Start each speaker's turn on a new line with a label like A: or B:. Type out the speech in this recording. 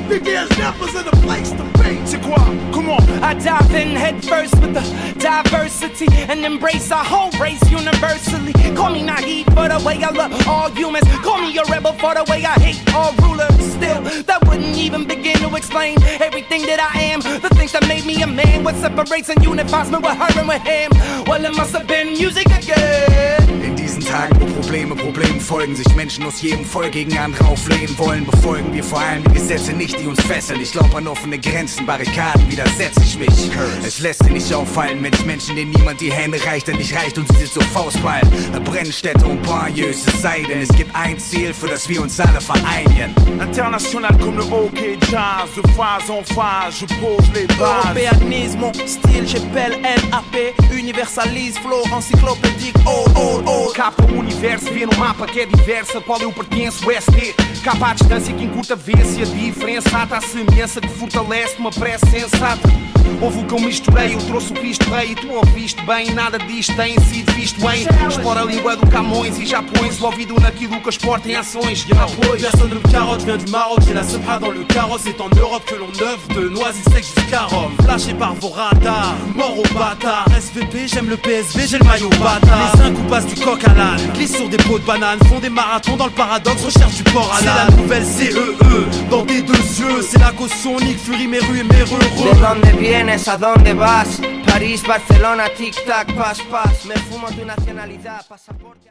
A: think there's never in a place to be.
B: C'est quoi? Comment?
C: I dive in head first with the diversity and embrace our whole race universally. Call me naive for the way I love all humans. Call me a rebel for the way I hate all rulers. Still, that wouldn't even begin to explain everything that I am. The things that made me a man. What separates and unifies me with her and with him. Well, it must have been music again.
D: In diesen Tagen, wo Problemen folgen, sich Menschen aus jedem Volk gegen andere auflehnen wollen, befolgen wir vor allem die Gesetze nicht, die uns fesseln. Ich glaub an offene Grenzen, Barrikaden, widersetze ich mich. Es lässt sich nicht auffallen, wenn es Menschen, denen niemand die Hände reicht, denn nicht reicht und sie sind so Faustballen. Brennstätte und Banlieues, es sei denn, es gibt ein Ziel, für das wir uns alle vereinigen.
B: International comme le hockey jazz, de phase en phase, je pose les bases.
C: Européanise mon style, j'appelle LAP. Universalise, flow encyclopédique, oh.
B: Capa o universo, vê no mapa que é diverso, a qual eu pertenço, o ST. Capa à distância que encurta vê-se a diferença, ata a semelhança que fortalece uma prece sensata. Houve o que eu misturei, eu trouxe o Cristo Rei e tu ouviste bem, nada disto tem sido visto bem. Explora a língua do Camões e já pões o ouvido naquilo que exporta em ações.
E: Personne ne me carotte, je viens du Maroc, j'ai la semra dans le carrosse. C'est en Europe que l'on œuvre de Noisy sec jusqu'à Rome. Flashé par vos radars, mort au bâtard. SVP, j'aime le PSV, j'ai le maillot bâtard. Les incous passent du coq à l'âne, glissent sur des pots de banane, font des marathons dans le paradoxe, recherche du port à l'âne. C'est la nouvelle CEE, dans tes deux yeux, c'est la caution, Nick Fury, mes rues et mes heureux.
C: ¿De dónde vienes? ¿A dónde vas? París, Barcelona, tic-tac, pas. Me fumo tu nacionalidad, pasaporte.